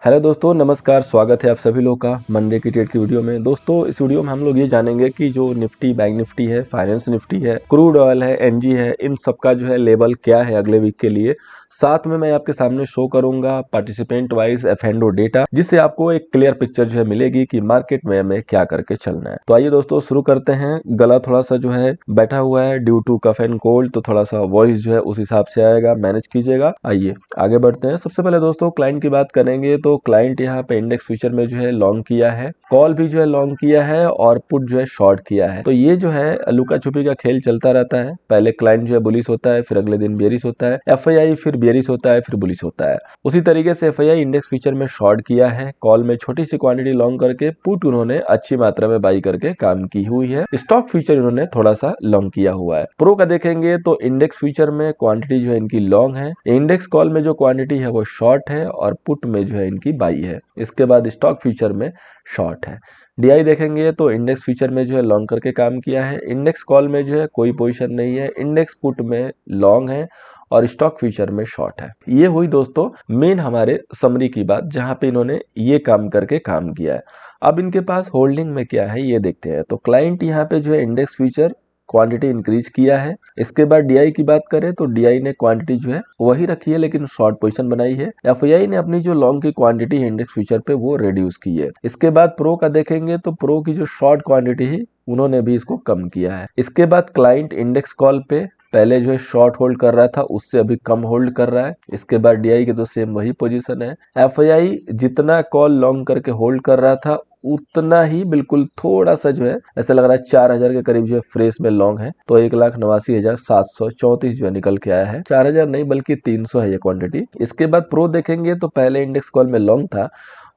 Hello दोस्तों, नमस्कार। स्वागत है आप सभी लोगों का मंडे की ट्रेड की वीडियो में। दोस्तों, इस वीडियो में हम लोग ये जानेंगे कि जो निफ्टी, बैंक निफ्टी है, फाइनेंस निफ्टी है, क्रूड ऑयल है, एनजी है, इन सब का जो है लेवल क्या है अगले वीक के लिए। साथ में मैं आपके सामने शो करूंगा पार्टिसिपेंट वाइज एफ&ओ डेटा, जिससे आपको एक क्लियर पिक्चर जो है मिलेगी कि मार्केट में हमें क्या करके चलना है। तो आइए दोस्तों शुरू करते हैं। गला थोड़ा सा जो है बैठा हुआ है due to cough and cold, तो थोड़ा सा वॉइस जो है उस हिसाब से आएगा, मैनेज कीजिएगा। आइए आगे बढ़ते हैं। सबसे पहले दोस्तों क्लाइंट की बात करेंगे तो क्लाइंट यहाँ पे इंडेक्स फ्यूचर में जो है लॉन्ग किया है, कॉल भी जो है लॉन्ग किया है और पुट जो है शॉर्ट किया है। तो ये जो है लुका छुपी का खेल चलता रहता है। पहले क्लाइंट जो है बुलिश होता है, फिर अगले दिन बेरिश होता है, एफआईआई फिर बेरिश होता है, फिर बुलिश होता है। उसी तरीके से एफआईआई इंडेक्स फ्यूचर में शॉर्ट किया है, कॉल में छोटी सी क्वांटिटी लॉन्ग करके पुट उन्होंने अच्छी मात्रा में बाई करके काम की हुई है। स्टॉक फ्यूचर इन्होंने थोड़ा सा लॉन्ग किया हुआ है। प्रो का देखेंगे तो इंडेक्स फ्यूचर में क्वांटिटी जो है इनकी लॉन्ग है, इंडेक्स कॉल में जो क्वांटिटी है वो शॉर्ट है और पुट में जो है इनकी बाई है। इसके बाद स्टॉक फ्यूचर में शॉर्ट है। डीआई देखेंगे तो इंडेक्स फ्यूचर में जो है लॉन्ग करके काम किया है, इंडेक्स कॉल में जो है कोई पोजीशन नहीं है, इंडेक्स पुट में लॉन्ग है और स्टॉक फ्यूचर में शॉर्ट है। ये हुई दोस्तों मेन हमारे समरी की बात, जहां पे इन्होंने ये काम करके काम किया है। अब इनके पास होल्डिंग में क्या है ये देखते हैं। तो क्लाइंट यहाँ पे जो है इंडेक्स फ्यूचर क्वांटिटी इंक्रीज किया है। इसके बाद डीआई की बात करें तो डीआई ने क्वांटिटी जो है वही रखी है लेकिन शॉर्ट पोजीशन बनाई है। एफआईआई ने अपनी जो लॉन्ग की क्वांटिटी है इंडेक्स फ्यूचर पे वो रिड्यूस की है। इसके बाद प्रो का देखेंगे तो प्रो की जो शॉर्ट क्वांटिटी है उन्होंने भी इसको कम किया है। इसके बाद क्लाइंट इंडेक्स कॉल पे पहले जो है शॉर्ट होल्ड कर रहा था, उससे अभी कम होल्ड कर रहा है। इसके बाद डीआई की तो सेम वही पोजीशन है। एफआईआई जितना कॉल लॉन्ग करके होल्ड कर रहा था उतना ही बिल्कुल थोड़ा सा जो है ऐसा लग रहा है 4,000 के करीब जो है फ्रेश में लॉन्ग है। तो 1,89,734 जो है निकल के आया है। 4,000 नहीं बल्कि 300 है ये क्वांटिटी। इसके बाद प्रो देखेंगे तो पहले इंडेक्स कॉल में लॉन्ग था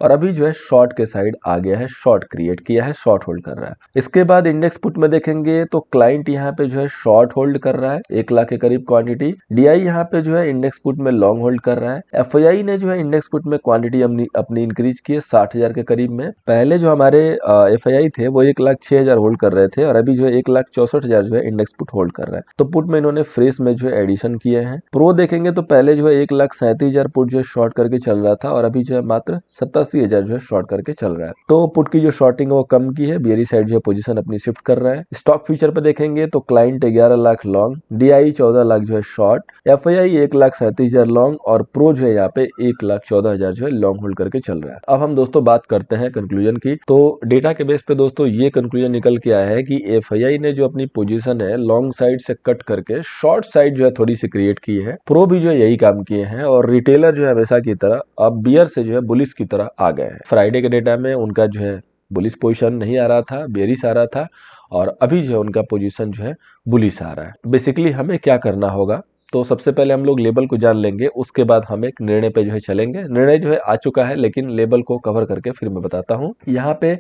और अभी जो है शॉर्ट के साइड आ गया है, शॉर्ट क्रिएट किया है, शॉर्ट होल्ड कर रहा है। इसके बाद इंडेक्स पुट में देखेंगे तो क्लाइंट यहाँ पे जो है शॉर्ट होल्ड कर रहा है 1 लाख के करीब क्वांटिटी। डीआई यहाँ पे जो है इंडेक्स पुट में लॉन्ग होल्ड कर रहा है। एफआईआई ने जो है इंडेक्स पुट में क्वांटिटी अपनी इंक्रीज की है 60,000 के करीब में। पहले जो हमारे एफआईआई थे वो 1,06,000 होल्ड कर रहे थे और अभी जो है 1,64,000 जो है इंडेक्स पुट होल्ड कर रहा है। तो पुट में इन्होंने फ्रेश में जो है एडिशन किए हैं। प्रो देखेंगे तो पहले जो है 1,37,000 पुट जो है शॉर्ट करके चल रहा था और अभी जो है मात्र 87,000 जो है शॉर्ट करके चल रहा है। तो पुट की जो शॉर्टिंग है वो कम की है, बियरी साइड जो है पोजीशन अपनी शिफ्ट कर रहा है। स्टॉक फ्यूचर पे देखेंगे तो client 11 lakh long, DI 14 lakh जो है शॉर्ट, एफआईआई 1,37,000 लॉन्ग और प्रो जो है यहाँ पे 1,14,000 जो है लॉन्ग होल्ड करके चल रहा है। अब हम दोस्तों बात करते हैं कंक्लूजन की। तो डेटा के बेस पे दोस्तों ये कंक्लूजन निकल के आया है कि एफआईआई ने जो अपनी पोजीशन है लॉन्ग साइड से कट करके शॉर्ट साइड जो है थोड़ी सी क्रिएट की है। प्रो भी जो है यही काम किए हैं और रिटेलर जो है हमेशा की तरह अब बियर से जो है बुलिश की तरह आ गए हैं। फ्राइडे के डेटा में उनका जो है बुलिश पोजीशन नहीं आ रहा था, बेरिश आ रहा था और अभी जो है उनका पोजीशन जो है बुलिश आ रहा है। बेसिकली हमें क्या करना होगा, तो सबसे पहले हम लोग लेवल को जान लेंगे, उसके बाद हम एक निर्णय पे जो है चलेंगे। निर्णय जो है आ चुका है लेकिन लेवल को कवर करके फिर मैं बताता हूँ। यहाँ पे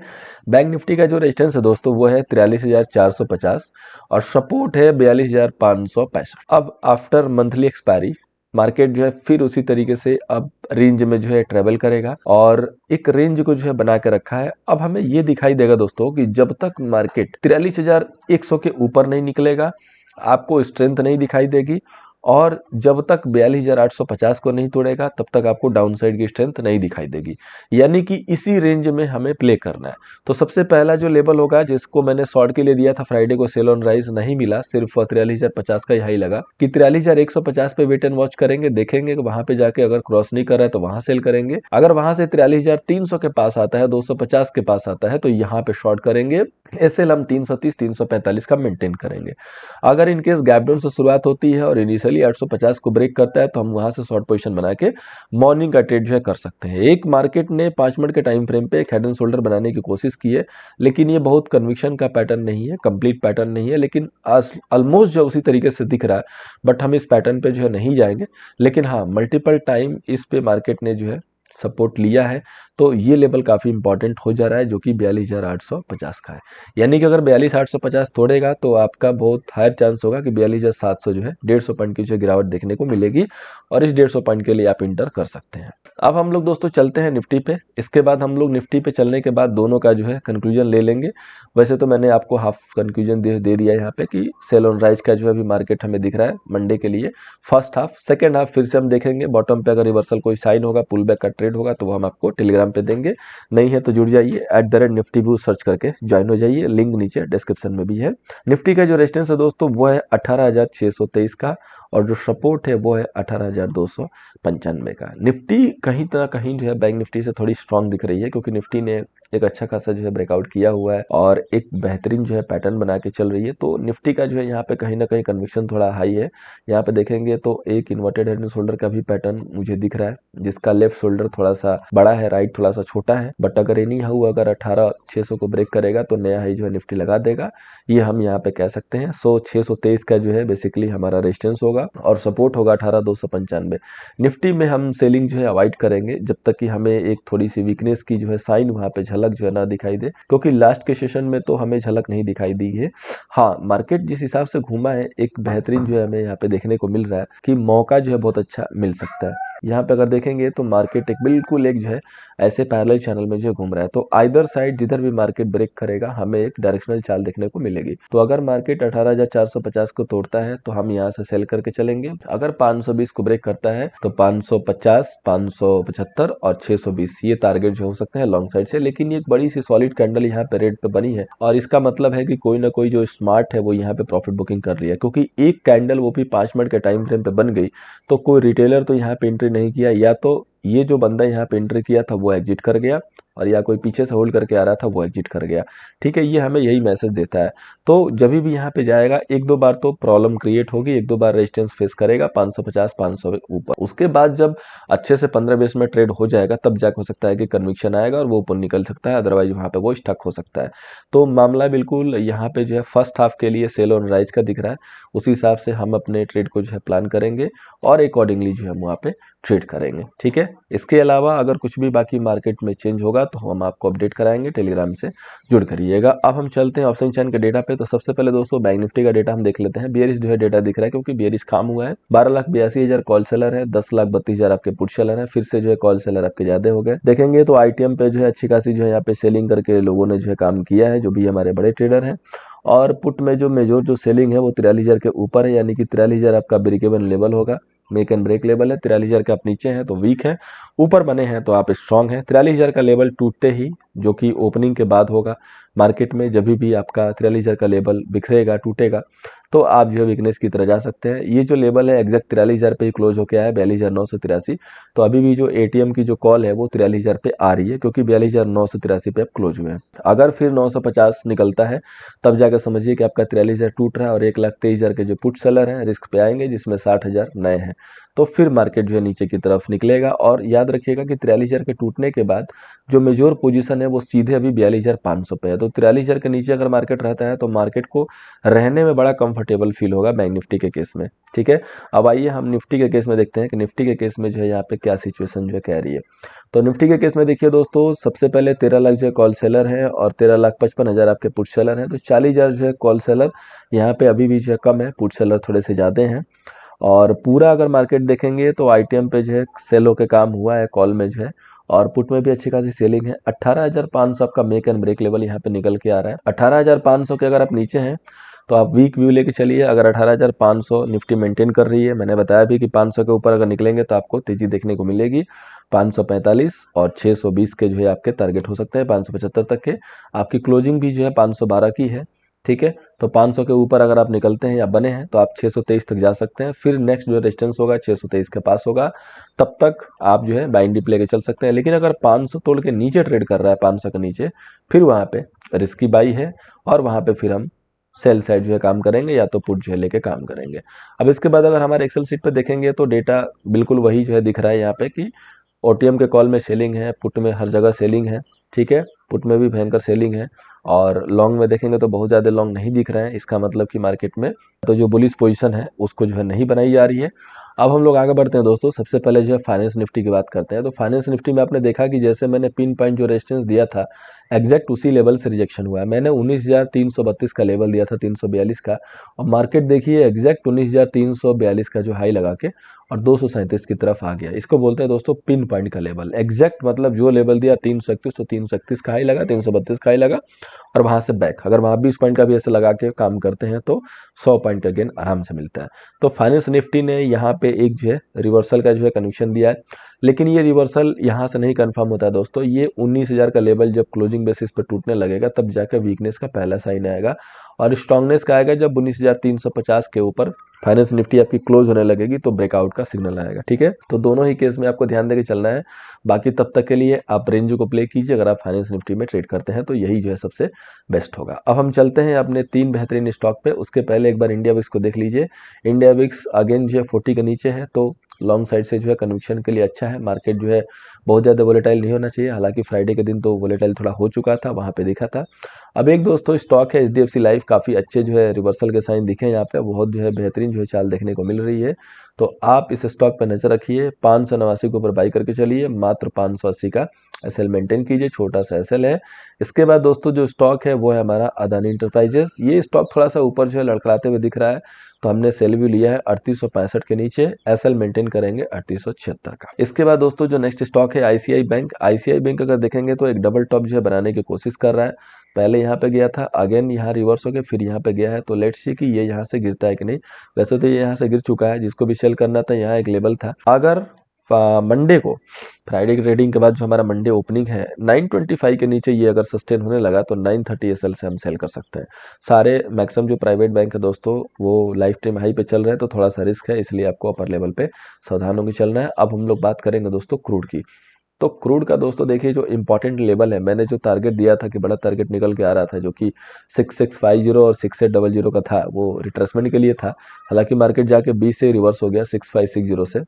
बैंक निफ्टी का जो रेजिस्टेंस है दोस्तों वो है 43,450 और सपोर्ट है 42,565। अब आफ्टर मंथली एक्सपायरी मार्केट जो है फिर उसी तरीके से अब रेंज में जो है ट्रेवल करेगा और एक रेंज को जो है बना के रखा है। अब हमें ये दिखाई देगा दोस्तों कि जब तक मार्केट 43,100 के ऊपर नहीं निकलेगा आपको स्ट्रेंथ नहीं दिखाई देगी और जब तक 42,850 को नहीं तोड़ेगा तब तक आपको डाउन साइड की स्ट्रेंथ नहीं दिखाई देगी। यानी कि इसी रेंज में हमें प्ले करना है। तो सबसे पहला जो लेवल होगा जिसको मैंने शॉर्ट के लिए दिया था फ्राइडे को, सेल ऑन राइज नहीं मिला, सिर्फ 43,050 का ही हाई लगा कि 43,150 पे वेट एंड वॉच करेंगे, देखेंगे कि वहां पे जाके अगर क्रॉस नहीं कर रहा है तो वहां सेल करेंगे। अगर वहां से 43,300 के पास आता है, 250 के पास आता है तो यहाँ पे शॉर्ट करेंगे। एसएल हम 330 345 का मेंटेन करेंगे। अगर इनकेस गैप डाउन से शुरुआत होती है और इनिशियली 850 को ब्रेक करता है तो हम वहां से शॉर्ट पोजीशन बना के मॉर्निंग का ट्रेड जो है कर सकते हैं। एक मार्केट ने 5 मिनट के टाइम फ्रेम पे एक हेड एंड शोल्डर बनाने की कोशिश की है लेकिन ये बहुत कन्विक्शन का पैटर्न नहीं है, कंप्लीट पैटर्न नहीं है, लेकिन ऑलमोस्ट जो उसी तरीके से दिख रहा है। बट हम इस पैटर्न पे जो है नहीं जाएंगे, लेकिन हाँ मल्टीपल टाइम इस पे मार्केट ने जो है सपोर्ट लिया है। तो ये लेवल काफी इंपॉर्टेंट हो जा रहा है जो कि 42,850 का है। यानी कि अगर 42,850 तोड़ेगा तो आपका बहुत हायर चांस होगा कि 42,700 जो है 150 पॉइंट की जो गिरावट देखने को मिलेगी और इस 150 पॉइंट के लिए आप इंटर कर सकते हैं। अब हम लोग दोस्तों चलते हैं निफ्टी पे। इसके बाद हम लोग निफ्टी पे चलने के बाद दोनों का जो है कंक्लूजन ले लेंगे। वैसे तो मैंने आपको हाफ कंक्लूजन दे दिया यहाँ पे कि सेल ऑन राइज का जो है अभी मार्केट हमें दिख रहा है मंडे के लिए फर्स्ट हाफ। सेकंड हाफ फिर से हम देखेंगे, बॉटम पे अगर रिवर्सल कोई साइन होगा, पुल बैक का ट्रेड होगा तो वो हम आपको टेलीग्राम पे देंगे। नहीं है तो जुड़ जाइए, @निफ्टी व्यू सर्च करके ज्वाइन हो जाइए, लिंक नीचे डिस्क्रिप्शन में भी है। निफ्टी का जो रेजिस्टेंस है दोस्तों वो है 18,623 का, और जो सपोर्ट है वो है 18,295 का। निफ्टी कहीं ना कहीं जो है बैंक निफ्टी से थोड़ी स्ट्रांग दिख रही है, क्योंकि निफ्टी ने एक अच्छा खासा जो है ब्रेकआउट किया हुआ है और एक बेहतरीन जो है पैटर्न बना के चल रही है। तो निफ्टी का जो है यहाँ पे कहीं ना कहीं कन्विक्शन थोड़ा हाई है। यहाँ पे देखेंगे तो एक इन्वर्टेड हेड एंड शोल्डर का भी पैटर्न मुझे दिख रहा है, जिसका लेफ्ट शोल्डर थोड़ा सा बड़ा है, राइट थोड़ा सा छोटा है। बट अगर एनी हाउ अगर 18,600 को ब्रेक करेगा तो नया हाई जो है निफ्टी लगा देगा, ये हम यहाँ पे कह सकते हैं। 623 का जो है बेसिकली हमारा रेजिस्टेंस होगा और सपोर्ट होगा 18,295। निफ्टी में हम सेलिंग जो है अवॉइड करेंगे जब तक कि हमें एक थोड़ी सी वीकनेस की जो है साइन वहां पे झलक जो है ना दिखाई दे, क्योंकि लास्ट के सेशन में तो हमें झलक नहीं दिखाई दी है। हाँ, मार्केट जिस हिसाब से घूमा है, एक बेहतरीन जो है हमें यहाँ पे देखने को मिल रहा है कि मौका जो है बहुत अच्छा मिल सकता है। यहाँ पे अगर देखेंगे तो मार्केट एक बिल्कुल एक जो है ऐसे पैरेलल चैनल में जो घूम रहा है, तो आइदर साइड जिधर भी मार्केट ब्रेक करेगा हमें एक डायरेक्शनल चाल देखने को मिलेगी। तो अगर मार्केट 18,450 को तोड़ता है तो हम यहाँ से सेल करके चलेंगे। अगर 520 को ब्रेक करता है तो 550, 575 और 620 ये टारगेट जो हो सकते हैं लॉन्ग साइड से। लेकिन ये एक बड़ी सी सॉलिड कैंडल यहाँ पे रेड पे बनी है और इसका मतलब है कि कोई ना कोई जो स्मार्ट है वो यहाँ पे प्रॉफिट बुकिंग कर रही है, क्योंकि एक कैंडल वो भी 5 मिनट के टाइम फ्रेम पे बन गई तो कोई रिटेलर तो यहाँ पे एंट्री नहीं किया, या तो ये जो बंदा यहाँ पे एंट्री किया था वो एग्जिट कर गया, और या कोई पीछे से होल्ड करके आ रहा था वो एग्जिट कर गया। ठीक है, ये हमें यही मैसेज देता है। तो जब भी यहाँ पे जाएगा एक दो बार तो प्रॉब्लम क्रिएट होगी, एक दो बार रेजिस्टेंस फेस करेगा 550, 500 ऊपर। उसके बाद जब अच्छे से 15-20 में ट्रेड हो जाएगा तब जाके हो सकता है कि कन्विक्शन आएगा और वो ऊपर निकल सकता है, अदरवाइज वहाँ पे वो स्टक हो सकता है। तो मामला बिल्कुल यहाँ पे जो है फर्स्ट हाफ के लिए सेल ऑन राइज का दिख रहा है, उसी हिसाब से हम अपने ट्रेड को जो है प्लान करेंगे और अकॉर्डिंगली जो है वहाँ पे ट्रेड करेंगे। ठीक है, इसके अलावा अगर कुछ भी बाकी मार्केट में चेंज होगा तो हम आपको अपडेट कराएंगे, टेलीग्राम से जुड़ करिएगा। अब हम चलते हैं ऑप्शन चैन के डेटा पे। तो सबसे पहले दोस्तों बैंक निफ्टी का डेटा हम देख लेते हैं। बियरिश जो है डेटा दिख रहा है, क्योंकि बियरिश काम हुआ है। 12,82,000 कॉल सेलर है, 10,32,000 आपके पुट सेलर है। फिर से जो है कॉल सेलर आपके ज्यादा हो गए। देखेंगे तो आईटीएम पे जो है अच्छी खासी जो है यहाँ पे सेलिंग करके लोगों ने जो है काम किया है, जो भी हमारे बड़े ट्रेडर हैं। और पुट में जो मेजर जो सेलिंग है वो 43,000 के ऊपर है, यानी कि 43,000 आपका ब्रेकेबल लेवल होगा, मेक एंड ब्रेक लेवल है। 43,000 के आप नीचे हैं तो वीक है, ऊपर बने हैं तो आप स्ट्रांग हैं। 43,000 का लेवल टूटते ही, जो कि ओपनिंग के बाद होगा मार्केट में, जब भी आपका 43,000 का लेवल बिखरेगा, टूटेगा, तो आप जो है वीकनेस की तरह जा सकते हैं। ये जो लेवल है एग्जैक्ट 43,000 पे ही क्लोज होके आया है, 42,983। तो अभी भी जो एटीएम की जो कॉल है वो 43,000 पे आ रही है, क्योंकि 42,983 पे आप क्लोज हुए हैं। अगर फिर 950 निकलता है तब जाकर समझिए कि आपका 43,000 टूट रहा है और 1,23,000 के जो पुट सेलर हैं रिस्क पे आएंगे, जिसमें 60,000 नए हैं। तो फिर मार्केट जो है नीचे की तरफ निकलेगा। और याद रखिएगा कि 43,000 के टूटने के बाद जो मेजोर पोजीशन है वो सीधे अभी 42,500 पे है। तो 43,000 के नीचे अगर मार्केट रहता है तो मार्केट को रहने में बड़ा कंफर्टेबल फील होगा बैंक निफ्टी के केस में। ठीक है, अब आइए हम निफ्टी के केस में देखते हैं कि निफ्टी के केस में जो है यहाँ पे क्या सिचुएशन जो है कह रही है। तो निफ्टी के केस में देखिए दोस्तों, सबसे पहले 13 लाख जो है कॉल सेलर है और 13,55,000 आपके पुट सेलर हैं। तो 40,000 जो है कॉल सेलर यहाँ पे अभी भी जो है कम है, पुट सेलर थोड़े से ज़्यादा हैं। और पूरा अगर मार्केट देखेंगे तो आईटीएम पे जो है सेल होके काम हुआ है, कॉल में जो है, और पुट में भी अच्छी खासी सेलिंग है। 18,500 आपका मेक एंड ब्रेक लेवल यहाँ पे निकल के आ रहा है। 18,500 के अगर आप नीचे हैं तो आप वीक व्यू लेके चलिए। अगर 18,500 निफ्टी मेंटेन कर रही है, मैंने बताया भी कि 500 के ऊपर अगर निकलेंगे तो आपको तेजी देखने को मिलेगी। 545 और 620 के जो है आपके टारगेट हो सकते हैं, 575 तक के। आपकी क्लोजिंग भी जो है 512 की है। ठीक है, तो 500 के ऊपर अगर आप निकलते हैं या बने हैं तो आप 623 तक जा सकते हैं। फिर नेक्स्ट जो रेजिस्टेंस होगा 623 के पास होगा, तब तक आप जो है बाइंड डिप लेके चल सकते हैं। लेकिन अगर 500 तोड़ के नीचे ट्रेड कर रहा है, 500 के नीचे, फिर वहाँ पे रिस्की बाई है और वहाँ पे फिर हम सेल साइड जो है काम करेंगे, या तो पुट जो है लेके काम करेंगे। अब इसके बाद अगर हमारे एक्सेल सीट पे देखेंगे तो डेटा बिल्कुल वही जो है दिख रहा है यहाँ पे कि ओटीएम के कॉल में सेलिंग है, पुट में हर जगह सेलिंग है। ठीक है, पुट में भी भयंकर सेलिंग है और लॉन्ग में देखेंगे तो बहुत ज़्यादा लॉन्ग नहीं दिख रहे हैं। इसका मतलब कि मार्केट में तो जो बुलिश पोजीशन है उसको जो है नहीं बनाई जा रही है। अब हम लोग आगे बढ़ते हैं दोस्तों। सबसे पहले जो है फाइनेंस निफ्टी की बात करते हैं। तो फाइनेंस निफ्टी में आपने देखा कि जैसे मैंने पिन पॉइंट जो रेजिस्टेंस दिया था एग्जैक्ट उसी लेवल से रिजेक्शन हुआ है। मैंने 19,332 का लेवल दिया था 342 का, और मार्केट देखिए एग्जैक्ट 19,342 का जो हाई लगा के और 237 की तरफ आ गया। इसको बोलते हैं दोस्तों पिन पॉइंट का लेवल। एग्जैक्ट मतलब जो लेवल दिया 331 तो 331 का हाई लगा, 332 का हाई लगा और वहां से बैक। अगर वहां 20 पॉइंट का भी ऐसे लगा के काम करते हैं तो 100 पॉइंट अगेन आराम से मिलता है। तो फाइनेंस निफ्टी ने यहाँ पे एक जो है रिवर्सल का जो है कनेक्शन दिया है, लेकिन ये रिवर्सल यहाँ से नहीं कंफर्म होता है दोस्तों। ये 19,000 का लेवल जब क्लोजिंग बेसिस पे टूटने लगेगा तब जाकर वीकनेस का पहला साइन आएगा, और स्ट्रांगनेस का आएगा जब 19,350 के ऊपर फाइनेंस निफ्टी आपकी क्लोज होने लगेगी तो ब्रेकआउट का सिग्नल आएगा। ठीक है, तो दोनों ही केस में आपको ध्यान देके चलना है। बाकी तब तक के लिए आप रेंज को प्ले कीजिए। अगर आप फाइनेंस निफ्टी में ट्रेड करते हैं तो यही जो है सबसे बेस्ट होगा। अब हम चलते हैं अपने 3 बेहतरीन स्टॉक पे। उसके पहले एक बार इंडिया विक्स को देख लीजिए। इंडिया विक्स अगेन जो है 40 के नीचे है, तो लॉन्ग साइड से जो है कन्विक्शन के लिए अच्छा है। मार्केट जो है बहुत ज़्यादा वोलेटाइल नहीं होना चाहिए, हालांकि फ्राइडे के दिन तो वोलेटाइल थोड़ा हो चुका था, वहाँ पे देखा था। अब एक दोस्तों स्टॉक है HDFC लाइफ, काफ़ी अच्छे जो है रिवर्सल के साइन दिखे यहाँ पे, बहुत जो है बेहतरीन जो है चाल देखने को मिल रही है। तो आप इस स्टॉक पर नजर रखिए, 589 के ऊपर बाई करके चलिए, मात्र 580 का एसएल मेंटेन कीजिए, छोटा सा एसएल है। इसके बाद दोस्तों जो स्टॉक है वो है हमारा अदानी इंटरप्राइजेस। ये स्टॉक थोड़ा सा ऊपर जो है लड़खड़ाते हुए दिख रहा है, तो हमने सेल भी लिया है 3865 के नीचे, एसएल मेंटेन करेंगे 3876 का। इसके बाद दोस्तों जो नेक्स्ट स्टॉक है आईसीआई बैंक। आईसीआई बैंक अगर देखेंगे तो एक डबल टॉप जो है बनाने की कोशिश कर रहा है। पहले यहाँ पे गया था, अगेन यहाँ रिवर्स हो गया, फिर यहाँ पे गया है, तो लेट्स सी कि ये यहाँ से गिरता है कि नहीं। वैसे तो ये यहाँ से गिर चुका है, जिसको भी सेल करना था यहाँ एक लेवल था। अगर मंडे को, फ्राइडे की ट्रेडिंग के बाद जो हमारा मंडे ओपनिंग है 925 के नीचे ये अगर सस्टेन होने लगा तो 930 एसएल से हम सेल कर सकते हैं। सारे मैक्सिमम जो प्राइवेट बैंक है दोस्तों वो लाइफ टाइम हाई पे चल रहे हैं, तो थोड़ा सा रिस्क है, इसलिए आपको अपर लेवल पे सावधान होकर चलना है। अब हम लोग बात करेंगे दोस्तों क्रूड की। तो क्रूड का दोस्तों देखिए जो इंपॉर्टेंट लेवल है, मैंने जो टारगेट दिया था कि बड़ा टारगेट निकल के आ रहा था जो कि 6650 और 6800 का था, वो रिट्रेसमेंट के लिए था। हालांकि मार्केट जाके 20 से रिवर्स हो गया 6560 से,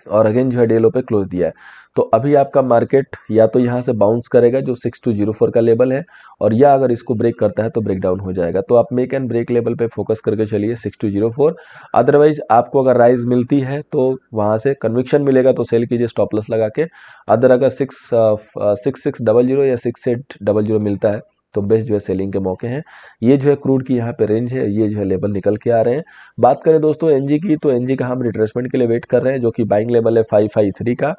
और अगेन जो है डे लो पे क्लोज दिया है। तो अभी आपका मार्केट या तो यहाँ से बाउंस करेगा जो 6204 का लेवल है, और या अगर इसको ब्रेक करता है तो ब्रेक डाउन हो जाएगा। तो आप मेक एंड ब्रेक लेवल पे फोकस करके चलिए 6204। अदरवाइज आपको अगर राइज मिलती है तो वहाँ से कन्विक्शन मिलेगा तो सेल कीजिए स्टॉप लॉस लगा के। अदर अगर 6600 या 6800 मिलता है तो बेस्ट जो है सेलिंग के मौके हैं। ये जो है क्रूड की यहाँ पे रेंज है, ये जो है लेवल निकल के आ रहे हैं। बात करें दोस्तों एनजी की, तो एनजी का हम रिट्रेसमेंट के लिए वेट कर रहे हैं, जो कि बाइंग लेवल है 553 का।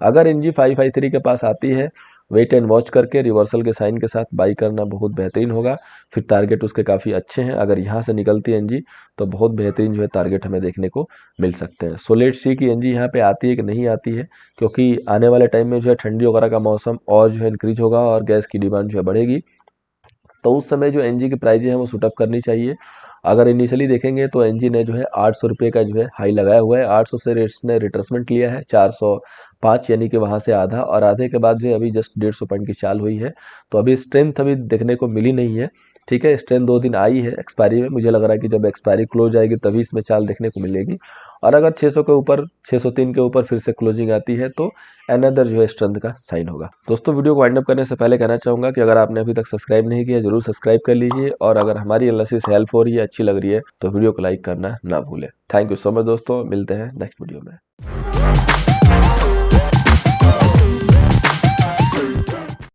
अगर एनजी 553 के पास आती है, वेट एंड वॉच करके रिवर्सल के साइन के साथ बाई करना बहुत बेहतरीन होगा। फिर टारगेट उसके काफ़ी अच्छे हैं, अगर यहाँ से निकलती है एनजी तो बहुत बेहतरीन जो है टारगेट हमें देखने को मिल सकते हैं। सो लेट्स सी कि एनजी यहाँ पे आती है कि नहीं आती है, क्योंकि आने वाले टाइम में जो है ठंडी वगैरह का मौसम और जो है इंक्रीज होगा और गैस की डिमांड जो है बढ़ेगी, तो उस समय जो एनजी की प्राइजें हैं वो शूटअप करनी चाहिए। अगर इनिशियली देखेंगे तो एनजी ने जो है 800 रुपये का जो है हाई लगाया हुआ है, 800 से इसने रिट्रेसमेंट लिया है 405, यानी कि वहाँ से आधा, और आधे के बाद जो है अभी जस्ट 150 पॉइंट की चाल हुई है। तो अभी स्ट्रेंथ अभी देखने को मिली नहीं है। ठीक है, स्ट्रेंथ 2 दिन आई है एक्सपायरी में, मुझे लग रहा है कि जब एक्सपायरी क्लोज आएगी तभी इसमें चाल देखने को मिलेगी। और अगर 600 के ऊपर, 603 के ऊपर फिर से क्लोजिंग आती है तो अनदर जो है स्ट्रेंथ का साइन होगा। दोस्तों वीडियो को वाइंड अप करने से पहले कहना चाहूँगा कि अगर आपने अभी तक सब्सक्राइब नहीं किया जरूर सब्सक्राइब कर लीजिए, और अगर हमारी एनालिसिस हेल्प हो रही है, अच्छी लग रही है, तो वीडियो को लाइक करना ना भूलें। थैंक यू सो मच दोस्तों, मिलते हैं नेक्स्ट वीडियो में।